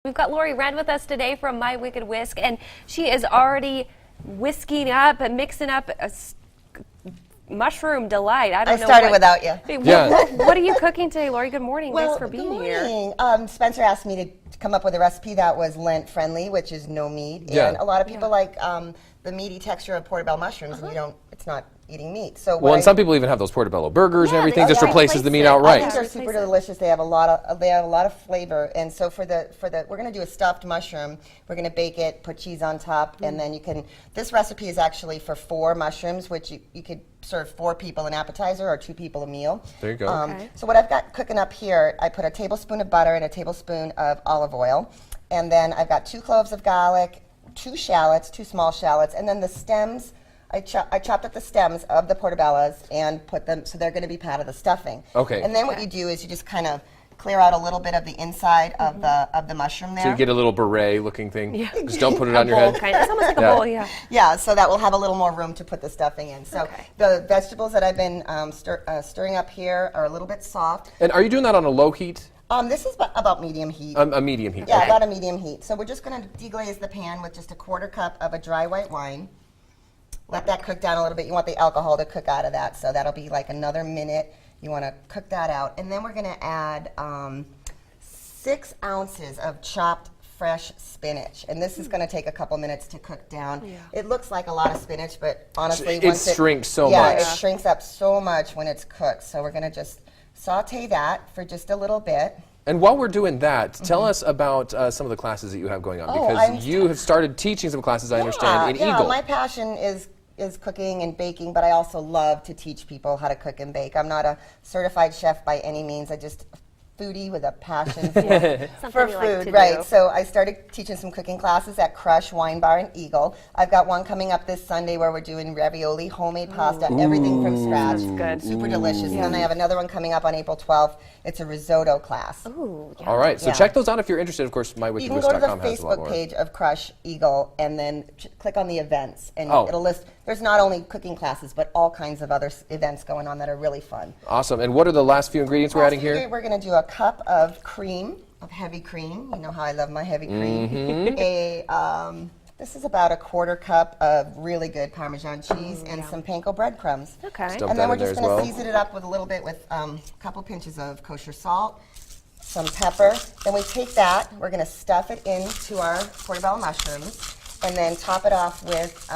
We've got Lori Wren with us today from My Wicked Whisk, and she is already whisking up and mixing up a mushroom delight. I started without you. What are you cooking today, Lori? Good morning. Well, Thanks for being here. Spencer asked me to come up with a recipe that was Lent friendly, which is no meat. And a lot of people like the meaty texture of portobello mushrooms, and it's not eating meat. So and some people even have those portobello burgers and everything. Just replaces the meat outright. I think they're super delicious. They have a lot of flavor. And so for the we're going to do a stuffed mushroom. We're going to bake it, put cheese on top, and then you can. This recipe is actually for 4 mushrooms, which you could serve 4 people an appetizer or 2 people a meal. There you go. So what I've got cooking up here, I put a tablespoon of butter and a tablespoon of olive oil, and then I've got 2 cloves of garlic, 2 shallots, 2 small shallots, and then the stems. I chopped up the stems of the portobellos and put them, so they're going to be part of the stuffing. Okay. And then what you do is you just kind of clear out a little bit of the inside of the mushroom there. So you get a little beret-looking thing. Yeah. Just don't put it on your head. It's almost like a bowl, yeah. Yeah, so that will have a little more room to put the stuffing in. So the vegetables that I've been stirring up here are a little bit soft. And are you doing that on a low heat? This is about medium heat. A medium heat. Yeah, about a medium heat. So we're just going to deglaze the pan with just a 1/4 cup of a dry white wine. Let that cook down a little bit. You want the alcohol to cook out of that, so that'll be like another minute. You want to cook that out. And then we're going to add 6 ounces of chopped fresh spinach. And this is going to take a couple minutes to cook down. Yeah. It looks like a lot of spinach, but honestly, it shrinks so much. Yeah, it shrinks up so much when it's cooked. So we're going to just saute that for just a little bit. And while we're doing that, tell us about some of the classes that you have going on, because you have started teaching some classes, I understand, in Eagle. Yeah, my passion is cooking and baking, but I also love to teach people how to cook and bake. I'm not a certified chef by any means. I just foodie with a passion for food, right? So I started teaching some cooking classes at Crush Wine Bar in Eagle. I've got one coming up this Sunday where we're doing ravioli, homemade pasta, everything from scratch. That's good. Super delicious. And then I have another one coming up on April 12th. It's a risotto class. Ooh, yeah. All right, so check those out if you're interested. Of course, mywickedwhisk.com has a lot more. You can go to the Facebook page of Crush Eagle and then click on the events, and it'll list. There's not only cooking classes, but all kinds of other events going on that are really fun. Awesome. And what are the last few ingredients we're adding here? We're going to do a cup of cream, of heavy cream. You know how I love my heavy cream. This is about a 1/4 cup of really good Parmesan cheese and some panko breadcrumbs. Okay. And then we're just going to season it up with a little bit with a couple pinches of kosher salt, some pepper. Then we take that, we're going to stuff it into our portobello mushrooms, and then top it off with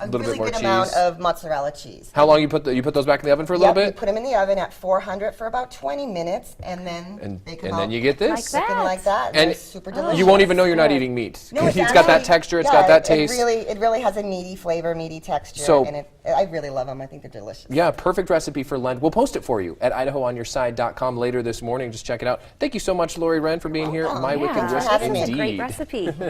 a really good amount of mozzarella cheese. How long you put those back in the oven for a little bit? You put them in the oven at 400 for about 20 minutes, and then bake them out. And then you get this. Looking like that. And it's super delicious. You won't even know you're not eating meat. No, it's got that texture. It's got that taste. It really has a meaty flavor, meaty texture, and I really love them. I think they're delicious. Yeah, perfect recipe for Lent. We'll post it for you at idahoonyourside.com later this morning. Just check it out. Thank you so much, Lori Wren, for being here. My Wicked Whisk, indeed. Great recipe.